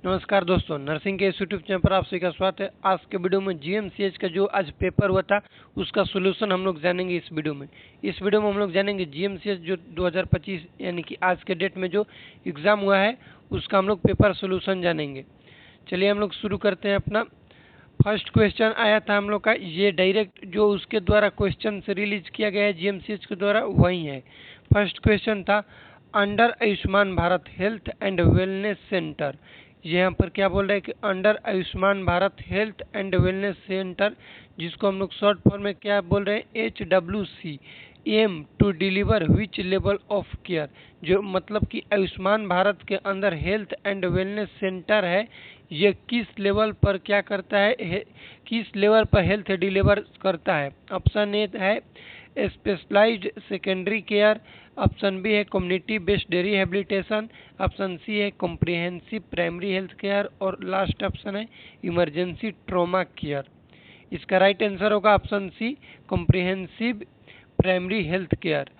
नमस्कार दोस्तों, नर्सिंग के इस यूट्यूब चैनल पर आप सभी का स्वागत है। आज के वीडियो में जीएमसीएच का जो आज पेपर हुआ था उसका सोल्यूशन हम लोग जानेंगे इस वीडियो में। हम लोग जानेंगे जीएमसीएच जो 2025 यानी कि आज के डेट में जो एग्ज़ाम हुआ है उसका हम लोग पेपर सोल्यूशन जानेंगे। चलिए हम लोग शुरू करते हैं अपना। फर्स्ट क्वेश्चन आया था हम लोग का, ये डायरेक्ट जो उसके द्वारा क्वेश्चन से रिलीज किया गया है जीएमसीएच के द्वारा वही है। फर्स्ट क्वेश्चन था under Ayushman Bharat health and wellness centre. यहाँ पर क्या बोल रहे हैं कि under Ayushman Bharat health and wellness centre, जिसको हम लोग शॉर्ट फॉर्म में क्या बोल रहे हैं HWC, aim to deliver which level of care. जो मतलब कि आयुष्मान भारत के अंदर हेल्थ एंड वेलनेस सेंटर है, ये किस लेवल पर क्या करता है, किस लेवल पर हेल्थ डिलीवर करता है। ऑप्शन ए है specialized secondary care, option B है community based rehabilitation, option C है कॉम्प्रिहेंसिव प्राइमरी हेल्थ केयर और लास्ट ऑप्शन है इमरजेंसी ट्रॉमा केयर। इसका राइट आंसर होगा option C comprehensive primary health care.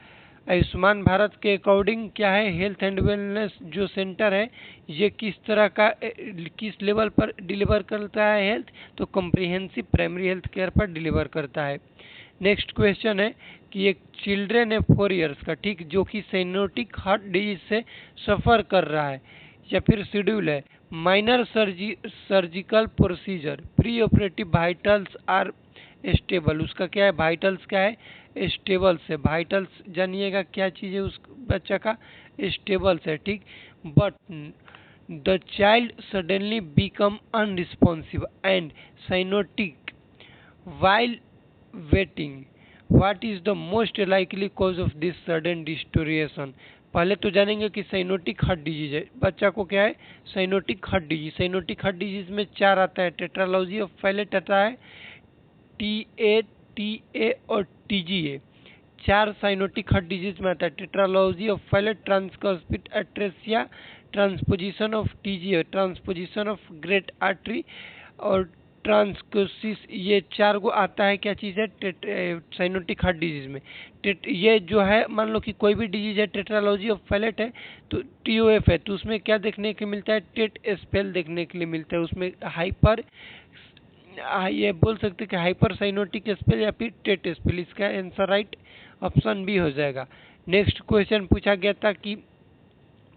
Ayushman Bharat के अकॉर्डिंग क्या है, हेल्थ एंड वेलनेस जो सेंटर है ये किस तरह का किस लेवल पर डिलीवर करता है हेल्थ, तो कॉम्प्रिहेंसिव प्राइमरी हेल्थ केयर पर डिलीवर करता है। नेक्स्ट क्वेश्चन है कि एक चिल्ड्रेन है 4 इयर्स का, ठीक, जो कि साइनोटिक हार्ट डिजीज से सफ़र कर रहा है, या फिर शेड्यूल है minor surgical procedure, pre operative vitals are stable. उसका क्या है, वाइटल्स क्या है, स्टेबल से। वाइटल्स जानिएगा क्या चीज़ है उस बच्चा का, स्टेबल से, ठीक। But the child suddenly become unresponsive and cyanotic while waiting, what is the most likely cause of this sudden deterioration। पहले तो जानेंगे कि साइनोटिक हार्ट डिजीज है, बच्चा को क्या है, cyanotic heart disease. Cyanotic heart disease में 4 आता है, टेट्रालॉजी ऑफ फैलेट आता है, TA और TGA। 4 साइनोटिक हार्ट डिजीज में आता है, tetralogy of Fallot, tricuspid atresia, transposition of TGA, transposition of great artery और ट्रांसकोसिस। ये 4 को आता है, क्या चीज़ है, साइनोटिक हार्ट डिजीज में। ये जो है, मान लो कि कोई भी डिजीज है, टेट्रालॉजी ऑफ फैलेट है तो TOF है, तो उसमें क्या देखने के मिलता है, टेट स्पेल देखने के लिए मिलता है। उसमें हाइपर, ये बोल सकते हैं कि हाइपर साइनोटिक स्पेल या फिर टेट स्पेल। इसका आंसर राइट ऑप्शन बी हो जाएगा। नेक्स्ट क्वेश्चन पूछा गया था कि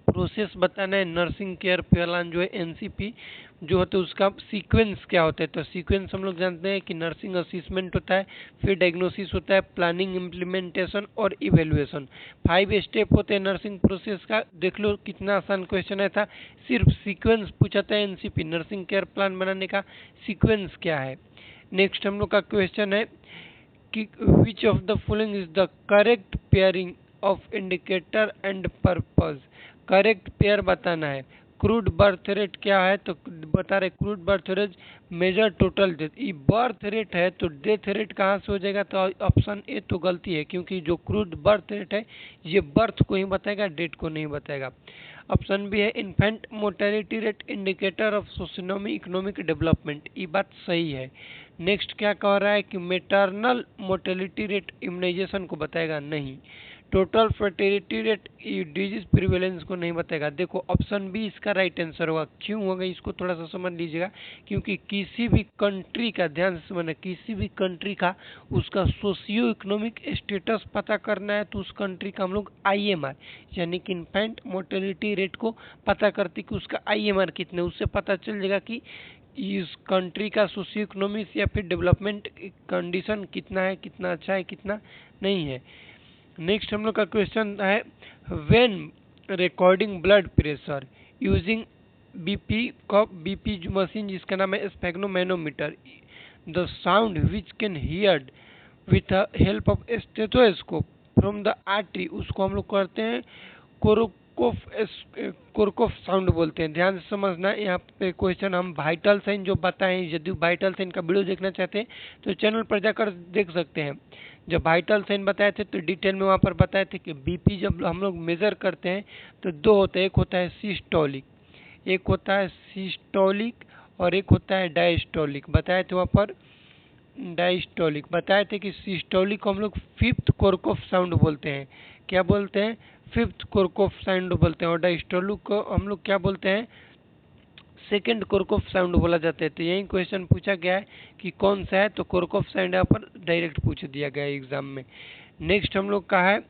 प्रोसेस बताना है नर्सिंग केयर प्लान जो है NCP जो होता है उसका सीक्वेंस क्या होता है। तो सीक्वेंस हम लोग जानते हैं कि नर्सिंग असेसमेंट होता है, फिर डायग्नोसिस होता है, प्लानिंग, इम्प्लीमेंटेशन और इवेल्युएशन। 5 स्टेप होते हैं नर्सिंग प्रोसेस का। देख लो कितना आसान क्वेश्चन है था, सिर्फ सीक्वेंस पूछा था NCP, नर्सिंग केयर प्लान बनाने का सीक्वेंस क्या है। नेक्स्ट हम लोग का क्वेश्चन है कि which of the following is the correct pairing of indicator and purpose. Correct pair बताना है। क्रूड बर्थ रेट क्या है, तो बता रहे crude birth rate major total death. ये बर्थ रेट है तो डेथ रेट कहाँ से हो जाएगा, तो ऑप्शन ए तो गलती है, क्योंकि जो क्रूड बर्थ रेट है ये बर्थ को ही बताएगा, डेट को नहीं बताएगा। ऑप्शन बी है infant mortality rate indicator of socio economic development, ये बात सही है। नेक्स्ट क्या कह रहा है कि मेटरनल मोर्टेलिटी रेट इम्यूनाइजेशन को बताएगा, नहीं। Total fertility rate disease prevalence को नहीं बताएगा। देखो ऑप्शन बी इसका राइट आंसर होगा। क्यों होगा इसको थोड़ा सा समझ लीजिएगा, क्योंकि किसी भी कंट्री का, ध्यान से समझना, किसी भी कंट्री का उसका सोशियो इकोनॉमिक स्टेटस पता करना है तो उस कंट्री का हम लोग IMR यानी कि इन्फेंट मोर्टेलिटी रेट को पता करते कि उसका IMR कितने, उससे पता चल जाएगा कि इस कंट्री का सोशियो इकोनॉमिक या फिर डेवलपमेंट कंडीशन कितना है, कितना अच्छा है, कितना नहीं है। नेक्स्ट हम लोग का क्वेश्चन है when recording blood pressure using BP machine जिसका नाम है sphygmomanometer, the sound which can heard with help of stethoscope from the artery, उसको हम लोग करते हैं कोरकोफ साउंड बोलते हैं। ध्यान से समझना, यहाँ पे क्वेश्चन हम वाइटल साइन जो बताएं, यदि वाइटल साइन का वीडियो देखना चाहते हैं तो चैनल पर जाकर देख सकते हैं। जब वाइटल साइन बताए थे तो डिटेल में वहाँ पर बताए थे कि BP जब हम लोग मेजर करते हैं तो 2 होते हैं, एक होता है सिस्टोलिक, एक होता है सिस्टोलिक और एक होता है डायस्टोलिक। बताए थे वहाँ पर डायस्टोलिक, बताए थे कि सिस्टोलिक को हम लोग 5th कोरकोफ साउंड बोलते हैं। क्या बोलते हैं, 5th कोरकोफ साउंड बोलते हैं। और डायस्टोलिक को हम लोग क्या बोलते हैं, सेकेंड कोरकोफ साउंड बोला जाता है। तो यही क्वेश्चन पूछा गया है कि कौन सा है, तो कोरकोफ साउंड यहाँ पर डायरेक्ट पूछ दिया गया है एग्जाम में। नेक्स्ट हम लोग का है,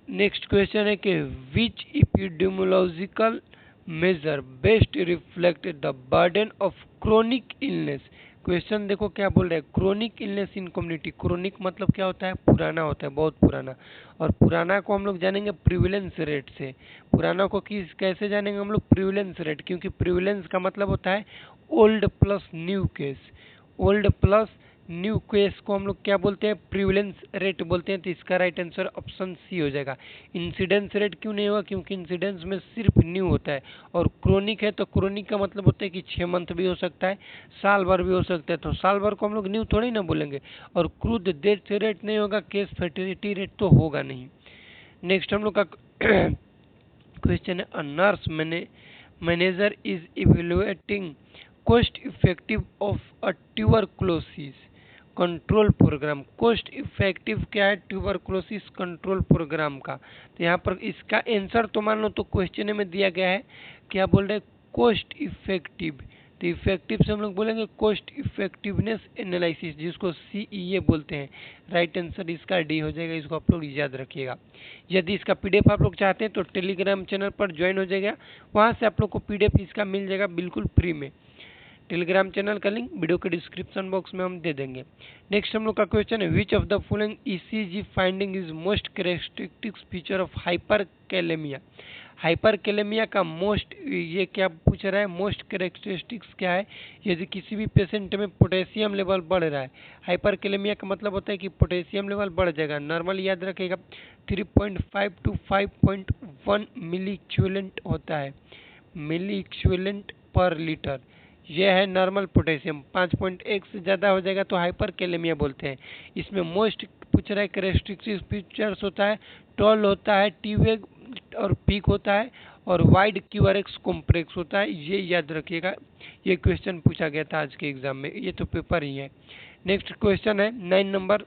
नेक्स्ट क्वेश्चन है कि which epidemiological measure best reflect the burden of chronic illness. Question देखो क्या बोल रहा है, chronic illness in community. Chronic मतलब क्या होता है, पुराना होता है, बहुत पुराना। और पुराना को हम लोग जानेंगे प्रिविलेंस रेट से। पुराना को किस कैसे जानेंगे हम लोग, प्रिविलेंस रेट, क्योंकि प्रिविलेंस का मतलब होता है old plus new case. Old plus new case को हम लोग क्या बोलते हैं, प्रिविलेंस रेट बोलते हैं। तो इसका राइट आंसर ऑप्शन सी हो जाएगा। इंसिडेंस रेट क्यों नहीं होगा, क्योंकि इंसिडेंस में सिर्फ न्यू होता है। और क्रोनिक है तो क्रोनिक का मतलब होता है कि 6 मंथ भी हो सकता है, साल भर भी हो सकता है। तो साल भर को हम लोग न्यू थोड़ी ना बोलेंगे। और क्रूड डेथ रेट नहीं होगा, केस फर्टिलिटी रेट तो होगा नहीं। नेक्स्ट हम लोग का क्वेश्चन है, a nurse manager is evaluating cost effective of a tuberculosis control program. Cost effective क्या है, ट्यूबरक्लोसिस कंट्रोल प्रोग्राम का। तो यहाँ पर इसका आंसर तो मान लो तो क्वेश्चन में दिया गया है, क्या बोल रहे हैं, कॉस्ट इफेक्टिव। तो इफेक्टिव से हम लोग बोलेंगे कॉस्ट इफेक्टिवनेस एनालिसिस, जिसको CEA बोलते हैं। राइट आंसर इसका डी हो जाएगा, इसको आप लोग याद रखिएगा। यदि इसका PDF आप लोग चाहते हैं तो टेलीग्राम चैनल पर ज्वाइन हो जाएगा, वहाँ से आप लोग को PDF इसका मिल जाएगा बिल्कुल फ्री में। टेलीग्राम चैनल का लिंक वीडियो के डिस्क्रिप्शन बॉक्स में हम दे देंगे। नेक्स्ट हम लोग का क्वेश्चन है, which of the following ECG finding is most characteristic feature of hyperkalaemia. Hyperkalaemia का मोस्ट, ये क्या पूछ रहा है, मोस्ट कैरेक्टरिस्टिक्स क्या है, यदि किसी भी पेशेंट में पोटेशियम लेवल बढ़ रहा है। हाइपरकैलेमिया का मतलब होता है कि पोटेशियम लेवल बढ़ जाएगा। नॉर्मल याद रखेगा 3.5 to 5.1 मिली इक्विवेलेंट होता है, मिली इक्विवेलेंट पर लीटर। यह है नॉर्मल पोटेशियम। 5.1 से ज़्यादा हो जाएगा तो हाइपरकैलेमिया बोलते हैं। इसमें मोस्ट पूछ रहा है कैरेक्टरिस्टिक फीचर्स होता है, टॉल होता है, टी वेग और पीक होता है, और वाइड QRX कॉम्प्लेक्स होता है। ये याद रखिएगा, ये क्वेश्चन पूछा गया था आज के एग्जाम में, ये तो पेपर ही है। नेक्स्ट क्वेश्चन है 9 number,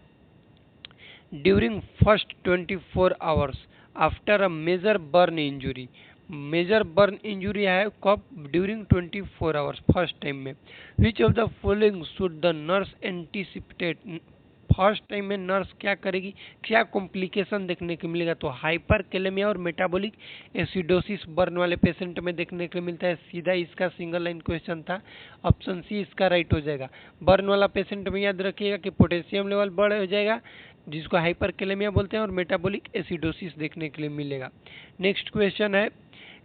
during first 24 hours after a major burn injury. Major burn injury है कब, ड्यूरिंग 24 आवर्स, फर्स्ट टाइम में। Which of the following should the nurse anticipate. First time में नर्स क्या करेगी, क्या कॉम्प्लिकेशन देखने को मिलेगा, तो हाइपरकैलेमिया और मेटाबॉलिक एसिडोसिस बर्न वाले पेशेंट में देखने को मिलता है। सीधा इसका सिंगल लाइन क्वेश्चन था, ऑप्शन सी इसका राइट हो जाएगा। बर्न वाला पेशेंट में याद रखिएगा कि पोटेशियम लेवल बढ़ हो जाएगा, जिसको हाइपरकैलेमिया बोलते हैं, और मेटाबॉलिक एसिडोसिस देखने के लिए मिलेगा। नेक्स्ट क्वेश्चन है,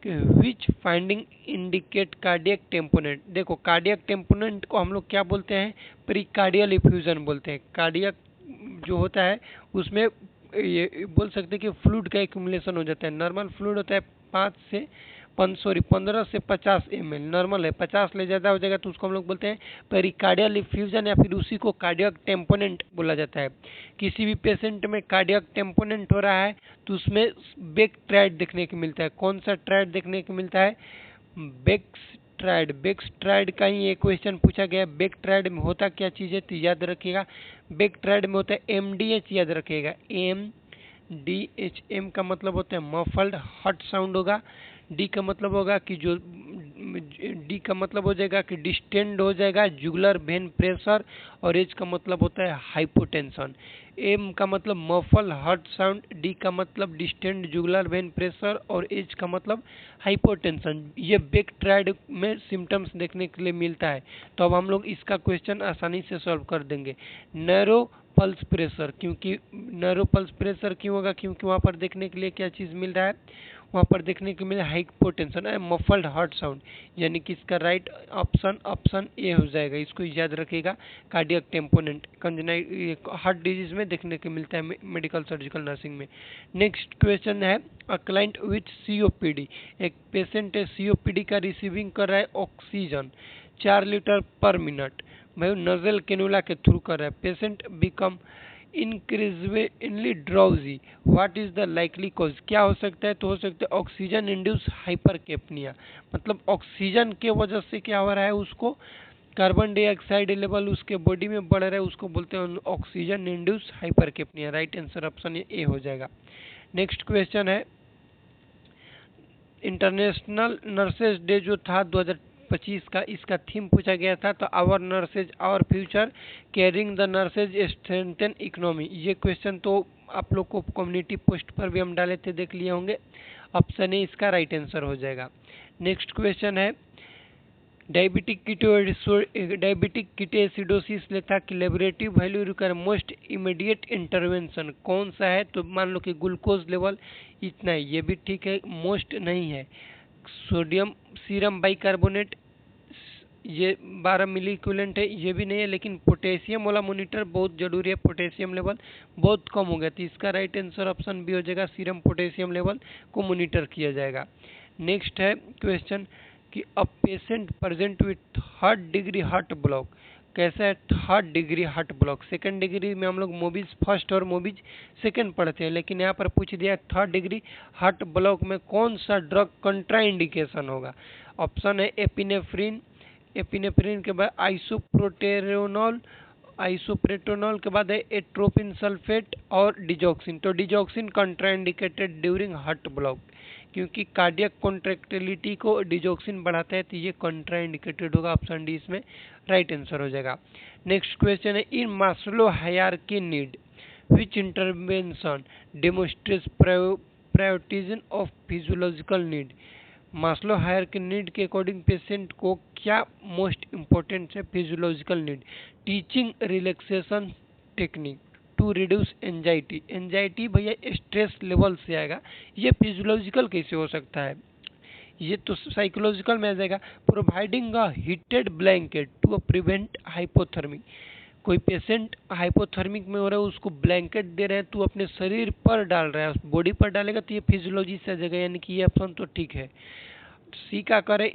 विच फाइंडिंग इंडिकेट कार्डियक टेम्पोनेंट। देखो कार्डियक टेम्पोनेंट को हम लोग क्या बोलते हैं, प्रीकार्डियल इफ्यूजन बोलते हैं। कार्डियक जो होता है उसमें ये बोल सकते हैं कि फ्लूइड का एक्यूमुलेशन हो जाता है। नॉर्मल फ्लूइड होता है 15 से 50 ml, नॉर्मल है। 50 ले ज़्यादा हो जाएगा तो उसको हम लोग बोलते हैं पेरिकार्डियल इफ्यूजन, या फिर उसी को कार्डियक टेम्पोनेंट बोला जाता है। किसी भी पेशेंट में कार्डियक टेम्पोनेंट हो रहा है तो उसमें बेक ट्राइड देखने को मिलता है। कौन सा ट्राइड देखने को मिलता है, बेक्सट्राइड। बेक्सट्राइड का ही एक क्वेश्चन पूछा गया। बेक्सट्राइड में होता क्या चीज़ है, तो याद रखिएगा बेक्सट्राइड में होता है MDH, याद रखिएगा MDH। M का मतलब होता है मफल्ड हॉट साउंड होगा। डी का मतलब होगा कि जो डी का मतलब हो जाएगा कि डिस्टेंड हो जाएगा जुगुलर वेन प्रेशर, और एच का मतलब होता है हाइपोटेंशन। एम का मतलब मफल हर्ट साउंड, डी का मतलब डिस्टेंड जुगुलर वेन प्रेशर, और एच का मतलब हाइपोटेंशन। ये बेक्सट्राइड में सिम्टम्स देखने के लिए मिलता है। तो अब हम लोग इसका क्वेश्चन आसानी से सॉल्व कर देंगे। नैरो पल्स प्रेशर, क्योंकि नैरो पल्स प्रेशर क्यों होगा, क्योंकि वहाँ पर देखने के लिए क्या चीज़ मिल रहा है, वहाँ पर देखने को मिले हाइपोटेंशन है, मफल्ड हार्ट साउंड, यानी कि इसका राइट ऑप्शन ए हो जाएगा। इसको याद रखिएगा, कार्डियक टेम्पोनेंट हार्ट डिजीज में देखने को मिलता है मेडिकल सर्जिकल नर्सिंग में। नेक्स्ट क्वेश्चन है, अ क्लाइंट विथ COPD। एक पेशेंट है COPD का, रिसीविंग कर रहा है ऑक्सीजन 4 लीटर पर मिनट, भाई नजल कैनुला के थ्रू कर रहा है। Patient become increasingly drowsy, what is the likely cause। क्या हो सकता है, तो हो सकता है ऑक्सीजन इंड्यूस हाइपरकेपनिया, मतलब ऑक्सीजन के वजह से क्या हो रहा है, उसको कार्बन डाइऑक्साइड लेवल उसके बॉडी में बढ़ रहा है, उसको बोलते हैं oxygen induce hypercapnia. Right answer option A हो जाएगा। नेक्स्ट क्वेश्चन है, इंटरनेशनल नर्सेज डे जो था 2025 का इसका थीम पूछा गया था। तो our nurses our future, caring the nurses strengthen economy. ये क्वेश्चन तो आप लोग को कम्युनिटी पोस्ट पर भी हम डाले थे, देख लिए होंगे। ऑप्शन ए इसका राइट आंसर हो जाएगा। नेक्स्ट क्वेश्चन है डायबिटिक कीटोएसिडोसिस लेथा की laboratory value require most immediate intervention कौन सा है? तो मान लो कि ग्लूकोज लेवल इतना है, ये भी ठीक है, मोस्ट नहीं है। सोडियम सीरम बाइकार्बोनेट ये 12 मिली इक्विवेलेंट है, ये भी नहीं है। लेकिन पोटेशियम वाला मॉनिटर बहुत जरूरी है, पोटेशियम लेवल बहुत कम हो गया, तो इसका राइट आंसर ऑप्शन बी हो जाएगा, सीरम पोटेशियम लेवल को मॉनिटर किया जाएगा। नेक्स्ट है क्वेश्चन कि a patient present with third degree heart block, कैसा है third degree heart block? Second degree में हम लोग मोबिज फर्स्ट और मोबिज सेकंड पढ़ते हैं, लेकिन यहाँ पर पूछ दिया थर्ड डिग्री हार्ट ब्लॉक में कौन सा ड्रग कंट्राइंडिकेशन होगा? ऑप्शन है एपिनेफ्रिन, एपिनेफ्रिन के बाद आइसोप्रोटेरोनॉल, आइसोप्रेटोनॉल के बाद है एट्रोपिन सल्फेट और डिजॉक्सिन। तो digoxin contraindicated during heart block, क्योंकि कार्डियक कॉन्ट्रैक्टिलिटी को डिजॉक्सिन बढ़ाता है, तो ये कंट्राइंडिकेटेड होगा। ऑप्शन डी इसमें राइट आंसर हो जाएगा। नेक्स्ट क्वेश्चन है in Maslow hierarchy need which intervention demonstrates prioritisation of physiological need. Maslow hierarchy need के अकॉर्डिंग पेशेंट को क्या मोस्ट इंपॉर्टेंट है? Physiological need, teaching relaxation technique to reduce anxiety, anxiety भैया stress level से आएगा, ये physiological कैसे हो सकता है? ये तो साइकोलॉजिकल में आ जाएगा। Providing a heated blanket to prevent hypothermic, कोई पेशेंट हाइपोथर्मिक में हो रहा है, उसको ब्लैंकेट दे रहे हैं, तो अपने शरीर पर डाल रहा है, बॉडी पर डालेगा, तो ये फिजियोलॉजी से आ जाएगा, यानी कि ये ऑप्शन तो ठीक है। सी का करे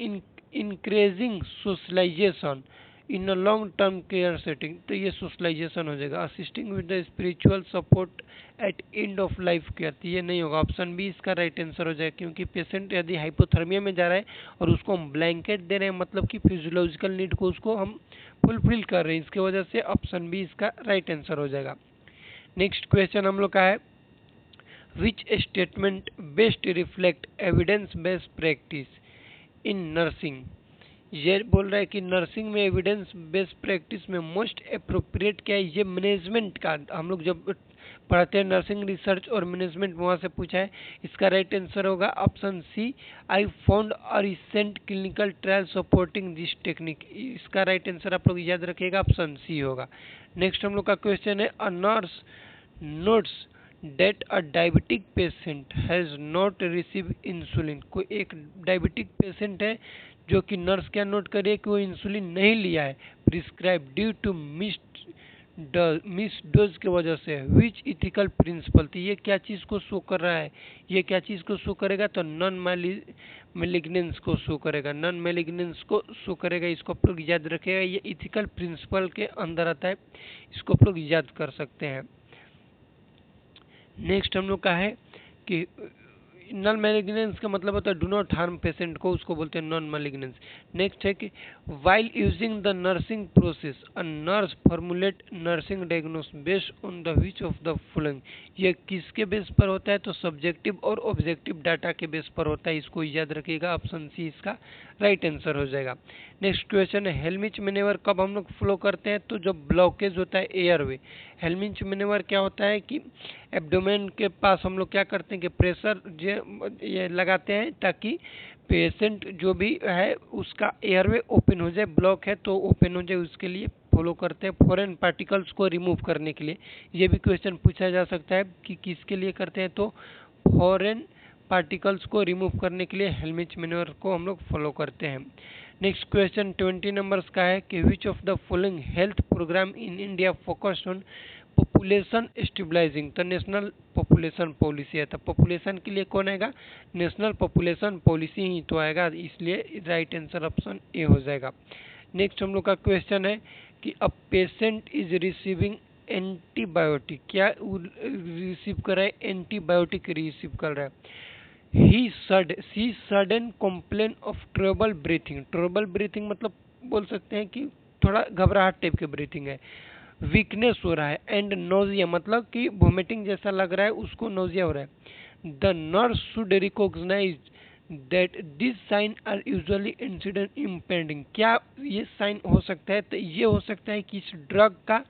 increasing socialization in a long term care setting, तो ये सोशलाइजेशन हो जाएगा। Assisting with the spiritual support at end of life care, तो ये नहीं होगा। ऑप्शन बी इसका राइट आंसर हो जाएगा, क्योंकि पेशेंट यदि हाइपोथर्मिया में जा रहा है और उसको हम ब्लैंकेट दे रहे हैं, मतलब कि फिजियोलॉजिकल नीड को उसको हम फुलफिल कर रहे हैं, इसके वजह से ऑप्शन बी इसका राइट आंसर हो जाएगा। नेक्स्ट क्वेश्चन हम लोग का है which statement best reflect evidence based practice in nursing. ये बोल रहा है कि नर्सिंग में एविडेंस बेस्ड प्रैक्टिस में मोस्ट अप्रोप्रिएट क्या है? ये मैनेजमेंट का, हम लोग जब पढ़ते हैं नर्सिंग रिसर्च और मैनेजमेंट, वहाँ से पूछा है। इसका राइट आंसर होगा option C, I found a recent clinical trial supporting this technique, इसका राइट आंसर आप लोग याद रखिएगा, ऑप्शन सी होगा। नेक्स्ट हम लोग का क्वेश्चन है a nurse notes that a diabetic patient has not receive insulin, कोई एक डायबिटिक पेशेंट है जो कि नर्स क्या नोट करे कि वो इंसुलिन नहीं लिया है, prescribe due to miss dose के वजह से, विच इथिकल प्रिंसिपल, तो ये क्या चीज़ को शो कर रहा है? ये क्या चीज़ को शो करेगा? तो नॉन मैलिग्नेंस को शो करेगा, नॉन मैलिग्नेंस को शो करेगा, इसको आप लोग याद रखेगा, ये इथिकल प्रिंसिपल के अंदर आता है, इसको आप लोग याद कर सकते हैं। नेक्स्ट हम लोग का है कि नॉन मैलिग्नेंस का मतलब होता है डू नॉट हार्म पेशेंट को, उसको बोलते हैं नॉन मैलिग्नेंस। नेक्स्ट है कि while using the nursing process a nurse formulate nursing diagnosis based on the which of the following, ये किसके बेस पर होता है? तो सब्जेक्टिव और ऑब्जेक्टिव डाटा के बेस पर होता है, इसको याद रखिएगा, ऑप्शन सी इसका राइट आंसर हो जाएगा। नेक्स्ट क्वेश्चन है हेलमिच मैनेवर कब हम लोग फ्लो करते हैं? तो जब ब्लॉकेज होता है एयरवे। हेलमिच मैनेवर क्या होता है कि एब्डोमेन के पास हम लोग क्या करते हैं कि प्रेशर ये लगाते हैं, ताकि पेशेंट जो भी है उसका एयरवे ओपन हो जाए, ब्लॉक है तो ओपन हो जाए, उसके लिए फॉलो करते हैं फॉरेन पार्टिकल्स को रिमूव करने के लिए। ये भी क्वेश्चन पूछा जा सकता है कि किसके लिए करते हैं, तो फॉरेन पार्टिकल्स को रिमूव करने के लिए हेलमिच मैनेवर को हम लोग फॉलो करते हैं। नेक्स्ट क्वेश्चन 20 नंबर्स का है कि which of the following health program in India focused on population stabilizing, तो नेशनल पॉपुलेशन पॉलिसी है, तो पॉपुलेशन के लिए कौन आएगा? नेशनल पॉपुलेशन पॉलिसी ही तो आएगा, इसलिए राइट आंसर ऑप्शन ए हो जाएगा। नेक्स्ट हम लोग का क्वेश्चन है कि a patient is receiving antibiotic, क्या रिसीव कर रहा है? एंटीबायोटिक रिसीव कर रहा है। She sudden complain of trouble breathing, trouble breathing मतलब बोल सकते हैं कि थोड़ा घबराहट टाइप के ब्रीथिंग है, वीकनेस हो रहा है, एंड नोजिया मतलब कि वोमिटिंग जैसा लग रहा है, उसको नोजिया हो रहा है। The nurse should recognize that this sign are usually incident impending. क्या ये साइन हो सकता है? तो ये हो सकता है कि इस ड्रग का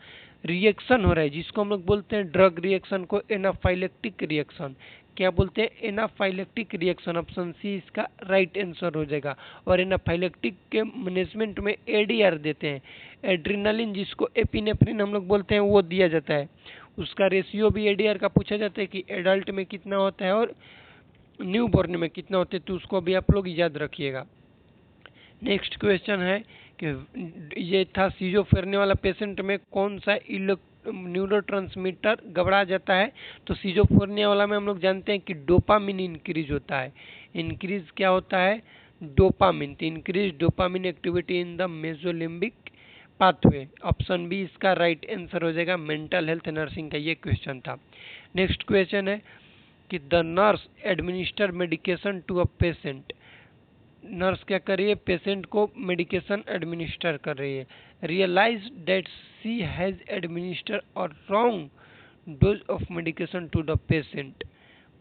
रिएक्शन हो रहा है, जिसको हम लोग बोलते हैं ड्रग रिएक्शन को एनाफाइलेक्टिक रिएक्शन। क्या बोलते हैं? Anaphylactic reaction. ऑप्शन सी इसका राइट आंसर हो जाएगा। और एनाफाइलेक्टिक के मैनेजमेंट में एडीआर देते हैं, एड्रीनालिन जिसको एपिनेफ्रिन हम लोग बोलते हैं, वो दिया जाता है। उसका रेशियो भी एडीआर का पूछा जाता है कि एडल्ट में कितना होता है और न्यू बॉर्न में कितना होते हैं, तो उसको भी आप लोग याद रखिएगा। नेक्स्ट क्वेश्चन है कि ये था सीजोफ्रेनिया वाला पेशेंट में कौन सा न्यूरोट्रांसमीटर गड़बड़ा जाता है? तो सीजोफ्रेनिया वाला में हम लोग जानते हैं कि डोपामिन इंक्रीज होता है। इंक्रीज क्या होता है? डोपामिन। तो increase dopamine activity in the mesolimbic pathway. Option B इसका राइट आंसर हो जाएगा। मेंटल हेल्थ नर्सिंग का ये क्वेश्चन था। नेक्स्ट क्वेश्चन है कि the nurse administer medication to a patient. Nurse क्या कर रही है? पेशेंट को मेडिकेशन एडमिनिस्टर कर रही है। Realize that she has administer और wrong dose of medication to the patient,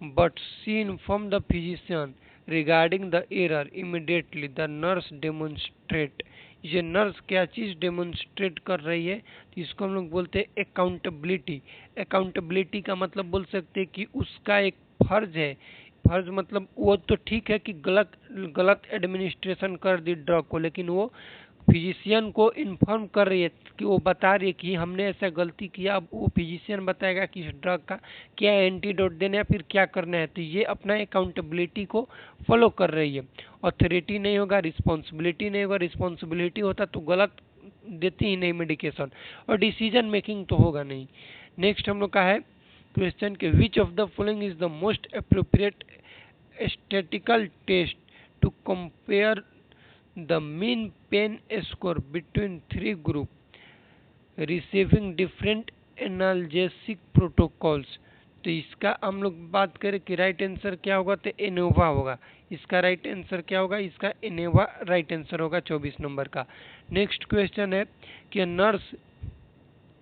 but she inform the physician regarding the error immediately. The nurse demonstrate. ये नर्स क्या चीज डेमोन्स्ट्रेट कर रही है? तो इसको हम लोग बोलते हैं अकाउंटेबिलिटी। अकाउंटेबिलिटी का मतलब बोल सकते हैं कि उसका एक फर्ज है। फर्ज मतलब वो तो ठीक है कि गलत एडमिनिस्ट्रेशन कर दी ड्रग को, लेकिन वो फिजिशियन को इन्फॉर्म कर रही है कि वो बता रही है कि हमने ऐसा गलती किया। अब वो फिजिशियन बताएगा कि इस ड्रग का क्या एंटीडोट देना है, फिर क्या करना है। तो ये अपना अकाउंटेबिलिटी को फॉलो कर रही है। ऑथोरिटी नहीं होगा, रिस्पॉन्सिबिलिटी नहीं होगा। रिस्पॉन्सिबिलिटी होता तो गलत देती ही नहीं मेडिकेशन, और डिसीजन मेकिंग तो होगा नहीं। नेक्स्ट हम लोग का है क्वेश्चन के विच of the following is the most appropriate statistical test to compare the mean pain score between three groups receiving different analgesic protocols। तो इसका हम लोग बात करें कि राइट आंसर क्या होगा, तो एनोवा होगा। इसका राइट आंसर क्या होगा? इसका एनोवा राइट आंसर होगा 24 नंबर का। नेक्स्ट क्वेश्चन है कि नर्स,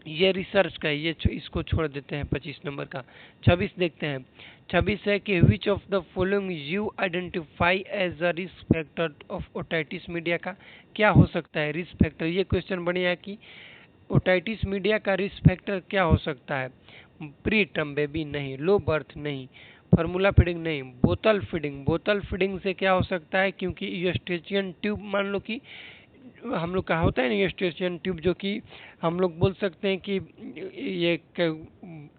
ये रिसर्च का है, ये इसको छोड़ देते हैं 25 नंबर का। 26 देखते हैं। 26 है कि which of the following you identify as a risk factor of otitis media का क्या हो सकता है रिस्क फैक्टर? ये क्वेश्चन बढ़िया है कि ओटाइटिस मीडिया का रिस्क फैक्टर क्या हो सकता है? प्री टर्म बेबी नहीं, लो बर्थ नहीं, फार्मूला फीडिंग नहीं, बोतल फीडिंग। बोतल फीडिंग से क्या हो सकता है? क्योंकि यूस्टेचियन ट्यूब मान लो कि हम लोग का होता है ना यूस्टेचियन ट्यूब, जो कि हम लोग बोल सकते हैं कि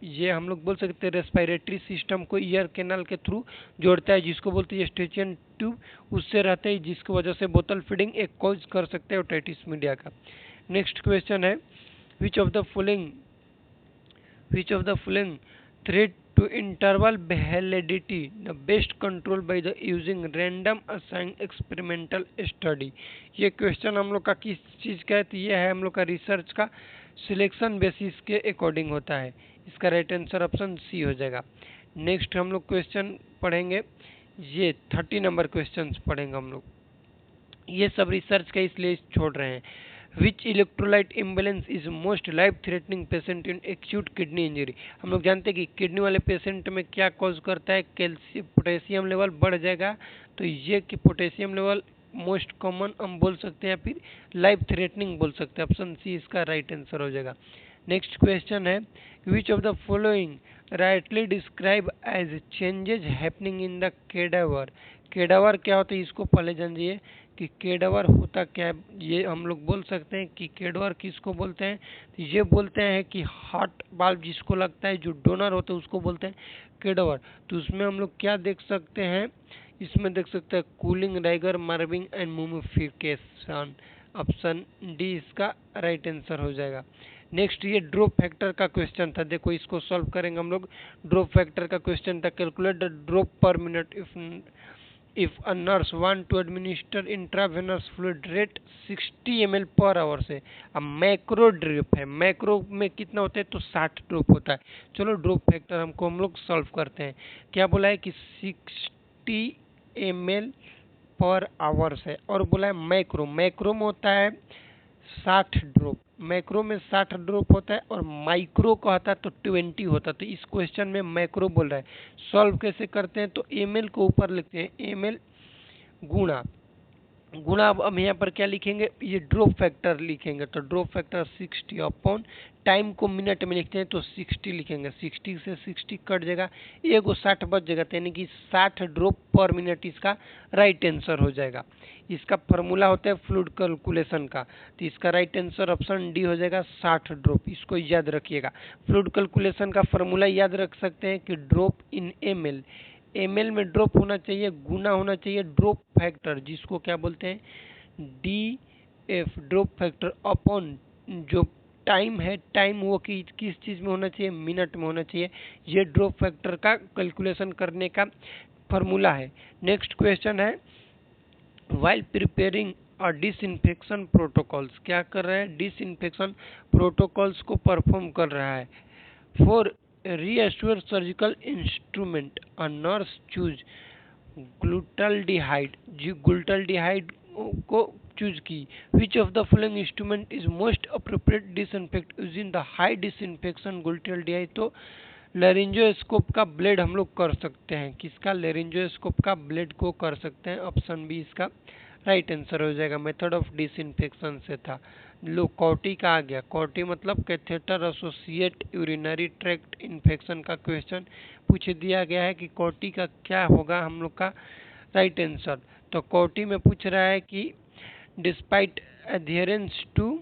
ये हम लोग बोल सकते हैं रेस्पिरेटरी सिस्टम को ईयर कैनाल के थ्रू जोड़ता है, जिसको बोलते हैं यूस्टेचियन ट्यूब। उससे रहता है, जिसकी वजह से बोतल फीडिंग एक कॉज कर सकते हैं ओटाइटिस मीडिया का। नेक्स्ट क्वेश्चन है which of the following threat to interval validity the best control by the using random assigned experimental study। ये क्वेश्चन हम लोग का किस चीज का है? तो ये है हम लोग का रिसर्च का सिलेक्शन बेसिस के अकॉर्डिंग होता है। इसका राइट आंसर ऑप्शन सी हो जाएगा। नेक्स्ट हम लोग क्वेश्चन पढ़ेंगे, ये 30 नंबर क्वेश्चन पढ़ेंगे हम लोग। ये सब रिसर्च का इसलिए छोड़ रहे हैं। Which electrolyte imbalance is most life threatening patient in acute kidney injury. हम लोग जानते हैं कि किडनी वाले पेशेंट में क्या कॉज करता है? कैल्शियम पोटेशियम लेवल बढ़ जाएगा। तो ये कि पोटेशियम लेवल मोस्ट कॉमन हम बोल सकते हैं, फिर लाइफ थ्रेटनिंग बोल सकते हैं। ऑप्शन सी इसका राइट आंसर हो जाएगा। नेक्स्ट क्वेश्चन है which of the following rightly describe age changes happening in the cadaver. Cadaver क्या होता है? इसको पहले जानिए कि केडावर होता क्या है। ये हम लोग बोल सकते हैं कि केडावर किसको बोलते हैं? तो ये बोलते हैं कि हार्ट वाल्व जिसको लगता है, जो डोनर होता है, उसको बोलते हैं केडावर। तो उसमें हम लोग क्या देख सकते हैं? इसमें देख सकते हैं cooling, rigor, marbling and mummification. Option D इसका राइट आंसर हो जाएगा। नेक्स्ट ये ड्रॉप फैक्टर का क्वेश्चन था, देखो इसको सॉल्व करेंगे हम लोग। ड्रॉप फैक्टर का क्वेश्चन था कैलकुलेट द ड्रॉप पर minute if a nurse want to administer intravenous fluid rate 60 ml per hour से। अब मैक्रो ड्रिप है, मैक्रो में कितना होता है? तो 60 ड्रॉप होता है। चलो ड्रॉप फैक्टर हम लोग सॉल्व करते हैं। क्या बोला है कि 60 ml पर आवर से, और बोला है मैक्रो में होता है 60 ड्रॉप। मैक्रो में 60 ड्रॉप होता है, और माइक्रो का होता है तो 20 होता है। तो इस क्वेश्चन में मैक्रो बोल रहा है। सॉल्व कैसे करते हैं? तो एमएल को ऊपर लिखते हैं, एमएल गुणा गुणा अब यहाँ पर क्या लिखेंगे, ये ड्रॉप फैक्टर लिखेंगे, तो ड्रॉप फैक्टर 60 अपॉन टाइम को मिनट में लिखते हैं तो 60 लिखेंगे, 60 से 60 कट जाएगा, एगो 60 बच जाएगा, तो यानी कि 60 ड्रॉप पर मिनट इसका राइट आंसर हो जाएगा। इसका फॉर्मूला होता है फ्लूइड कैलकुलेशन का, तो इसका राइट आंसर ऑप्शन डी हो जाएगा 60 ड्रॉप। इसको याद रखिएगा, फ्लूइड कैलकुलेशन का फॉर्मूला याद रख सकते हैं कि ड्रॉप इन ml, ml में ड्रॉप होना चाहिए, गुना होना चाहिए ड्रॉप फैक्टर, जिसको क्या बोलते हैं DF ड्रॉप फैक्टर, अपॉन जो टाइम है, टाइम वो किस चीज़ में होना चाहिए, मिनट में होना चाहिए। ये ड्रॉप फैक्टर का कैलकुलेशन करने का फॉर्मूला है। नेक्स्ट क्वेश्चन है, वाइल प्रिपेयरिंग और डिसइंफेक्शन प्रोटोकॉल्स, क्या कर रहा है, डिसइंफेक्शन प्रोटोकॉल्स को परफॉर्म कर रहा है। For reassure surgical instrument, a nurse choose glutaldehyde, जी glutaldehyde को चूज की। which of the following instrument is most appropriate disinfect using the high disinfection glutaldehyde, तो लेरिंजोस्कोप का ब्लेड हम लोग कर सकते हैं, किसका, लेरिंजोस्कोप का ब्लेड को कर सकते हैं, ऑप्शन बी इसका राइट आंसर हो जाएगा। मेथड ऑफ डिसइंफेक्शन से था, लो कॉटी का आ गया, कॉटी मतलब catheter associate urinary tract infection का क्वेश्चन पूछ दिया गया है कि कॉटी का क्या होगा हम लोग का राइट आंसर। तो कॉटी में पूछ रहा है कि despite adherence to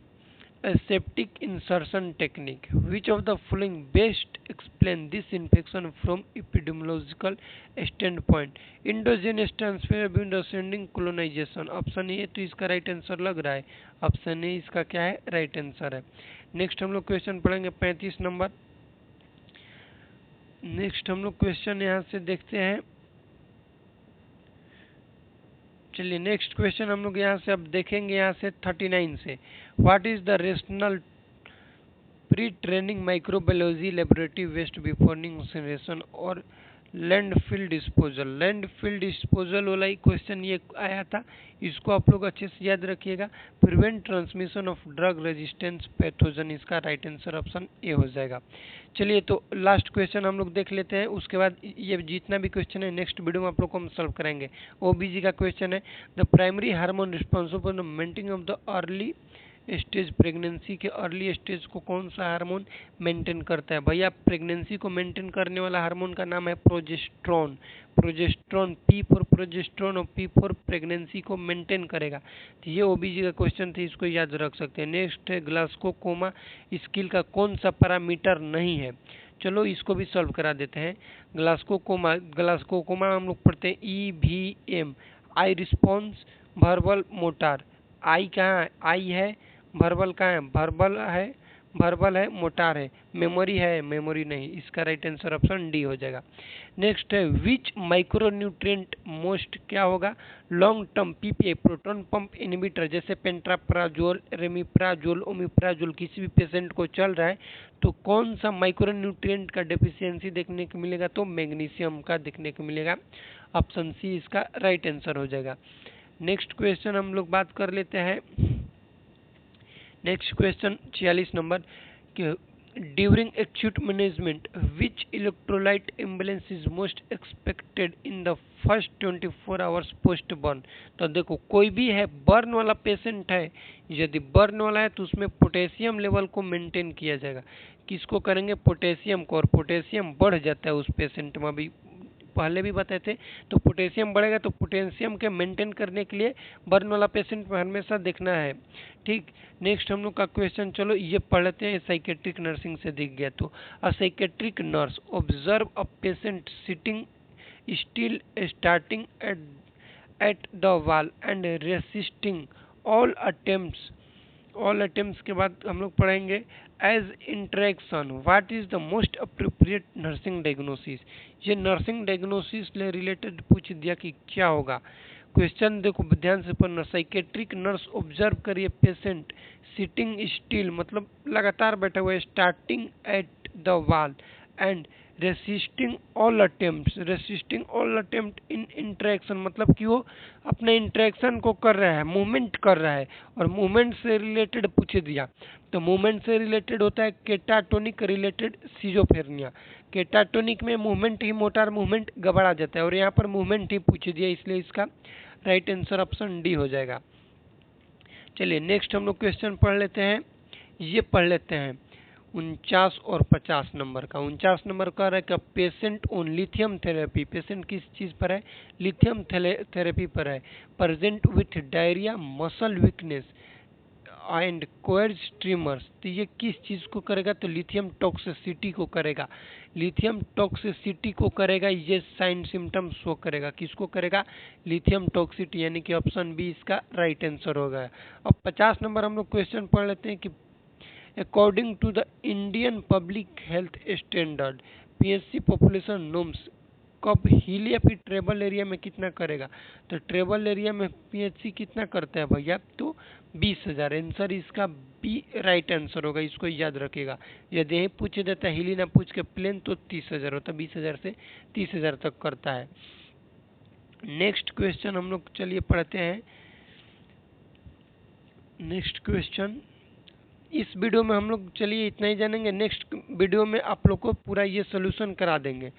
aseptic insertion technique, which of the following best explain this infection from epidemiological standpoint, endogenous transfer between ascending colonization, option A तो इसका राइट आंसर लग रहा है, ऑप्शन ए इसका क्या है राइट आंसर है। नेक्स्ट हम लोग क्वेश्चन पढ़ेंगे 35 नंबर। नेक्स्ट हम लोग क्वेश्चन यहाँ से देखते हैं, चलिए नेक्स्ट क्वेश्चन हम लोग यहाँ से अब देखेंगे, यहाँ से 39 से, what is the rational pre training microbiology laboratory waste before incineration और लैंडफिल डिस्पोजल। लैंडफिल डिस्पोजल वाला ही क्वेश्चन ये आया था, इसको आप लोग अच्छे से याद रखिएगा। Prevent transmission of drug resistance pathogen, इसका राइट आंसर ऑप्शन ए हो जाएगा। चलिए तो लास्ट क्वेश्चन हम लोग देख लेते हैं, उसके बाद ये जितना भी क्वेश्चन है नेक्स्ट वीडियो में आप लोग को हम सॉल्व कराएंगे। ओबीजी का क्वेश्चन है, the primary hormone responsible for the maintaining of the early stage, pregnancy के अर्ली स्टेज को कौन सा हार्मोन मेंटेन करता है, भैया प्रेगनेंसी को मेंटेन करने वाला हार्मोन का नाम है progesterone. Progesterone, P for progesterone और पी फॉर प्रेगनेंसी को मेंटेन करेगा। तो ये ओबीजी का क्वेश्चन था, इसको याद रख सकते हैं। नेक्स्ट है ग्लास्कोकोमा स्किल का कौन सा पैरामीटर नहीं है, चलो इसको भी सॉल्व करा देते हैं। ग्लास्कोकोमा हम लोग पढ़ते हैं EVM, I response, verbal motor. आई कहाँ है, आई है, वर्बल कहाँ है, वर्बल है, मोटार है, मेमोरी है, मेमोरी नहीं, इसका राइट आंसर ऑप्शन डी हो जाएगा। नेक्स्ट है, विच माइक्रोन्यूट्रिएंट मोस्ट क्या होगा, long term PPI proton pump inhibitor, जैसे पेंट्राप्राजोल, रेमिप्राजोल, ओमिप्राजोल, किसी भी पेशेंट को चल रहा है तो कौन सा माइक्रोन्यूट्रिएंट का डेफिशिएंसी देखने को मिलेगा, तो मैग्नीशियम का देखने को मिलेगा, ऑप्शन सी इसका राइट आंसर हो जाएगा। नेक्स्ट क्वेश्चन हम लोग बात कर लेते हैं, next question 46 number, during acute management which electrolyte imbalance is most expected in the first 24 hours post burn. तो देखो कोई भी है बर्न वाला पेशेंट है, यदि बर्न वाला है तो उसमें पोटेशियम लेवल को मेंटेन किया जाएगा, किसको करेंगे, पोटेशियम को, और पोटेशियम बढ़ जाता है उस पेशेंट में, अभी पहले भी बताए थे। तो पोटेशियम बढ़ेगा, तो पोटेशियम के मेंटेन करने के लिए बर्न वाला पेशेंट में हमेशा देखना है, ठीक। नेक्स्ट हम लोग का क्वेश्चन, चलो ये पढ़ लेते हैं, साइकेट्रिक नर्सिंग से दिख गया। तो a psychiatric nurse observe a patient sitting still starting at the wall and resisting all attempts के बाद हम लोग पढ़ेंगे as interaction, what is the most appropriate nursing diagnosis. ये नर्सिंग डायग्नोसिस से रिलेटेड पूछ दिया कि क्या होगा। क्वेश्चन देखो ध्यान से पढ़ना, साइकेट्रिक नर्स ऑब्जर्व करिए पेशेंट सिटिंग स्टिल मतलब लगातार बैठा हुआ है, starting at the wall and resisting all attempt in interaction, मतलब कि वो अपने इंटरेक्शन को कर रहा है, मूवमेंट कर रहा है, और मूवमेंट से रिलेटेड पूछ दिया। तो मूवमेंट से रिलेटेड होता है केटाटोनिक रिलेटेड सिजोफ्रेनिया, केटाटोनिक में मूवमेंट ही, मोटार मूवमेंट गड़बड़ा जाता है, और यहाँ पर मूवमेंट ही पूछ दिया, इसलिए इसका राइट आंसर ऑप्शन डी हो जाएगा। चलिए नेक्स्ट हम लोग क्वेश्चन पढ़ लेते हैं। ये पढ़ लेते हैं 49 और 50 नंबर का। 49 नंबर का है patient on lithium therapy. Patient किस चीज पर है? लिथियम थेरेपी पर है। Present with diarrhoea, muscle weakness and coarse tremors. तो ये किस चीज को करेगा? तो लिथियम टॉक्सिसिटी को करेगा। लिथियम टॉक्सिसिटी को करेगा, ये साइन सिम्टम शो करेगा। किसको करेगा? लिथियम टॉक्सिसिटी, यानी कि ऑप्शन बी इसका राइट आंसर होगा। अब 50 नंबर हम लोग क्वेश्चन पढ़ लेते हैं कि according to the Indian public health standard PHC population norms कब हिल या फिर ट्रेबल एरिया में कितना करेगा? तो ट्रेबल एरिया में पीएचसी कितना करता है भैया? तो 20,000। आंसर इसका बी राइट आंसर होगा, इसको याद रखिएगा। यदि यही पूछ देता है हिली ना पूछ के प्लेन तो 30,000 होता, 20,000 से 30,000 तक करता है। नेक्स्ट क्वेश्चन हम लोग चलिए पढ़ते हैं। नेक्स्ट क्वेश्चन इस वीडियो में हम लोग चलिए इतना ही जानेंगे। नेक्स्ट वीडियो में आप लोग को पूरा ये सोल्यूशन करा देंगे।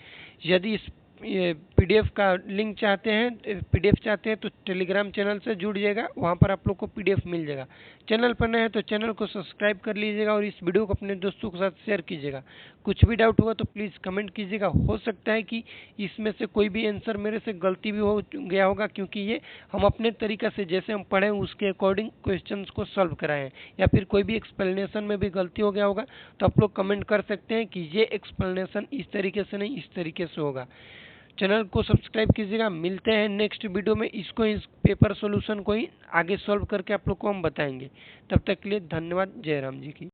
यदि इस पीडीएफ का लिंक चाहते हैं, पीडीएफ चाहते हैं तो टेलीग्राम चैनल से जुड़ जाएगा, वहाँ पर आप लोग को पीडीएफ मिल जाएगा। चैनल पर नए हैं तो चैनल को सब्सक्राइब कर लीजिएगा और इस वीडियो को अपने दोस्तों के साथ शेयर कीजिएगा। कुछ भी डाउट होगा तो प्लीज़ कमेंट कीजिएगा। हो सकता है कि इसमें से कोई भी आंसर मेरे से गलती भी हो गया होगा, क्योंकि ये हम अपने तरीक़ा से जैसे हम पढ़े उसके अकॉर्डिंग क्वेश्चन को सॉल्व कराए हैं, या फिर कोई भी एक्सप्लेनेशन में भी गलती हो गया होगा तो आप लोग कमेंट कर सकते हैं कि ये एक्सप्लेनेशन इस तरीके से नहीं, इस तरीके से होगा। चैनल को सब्सक्राइब कीजिएगा। मिलते हैं नेक्स्ट वीडियो में। इस पेपर सॉल्यूशन को ही आगे सॉल्व करके आप लोग को हम बताएंगे। तब तक के लिए धन्यवाद। जय राम जी की।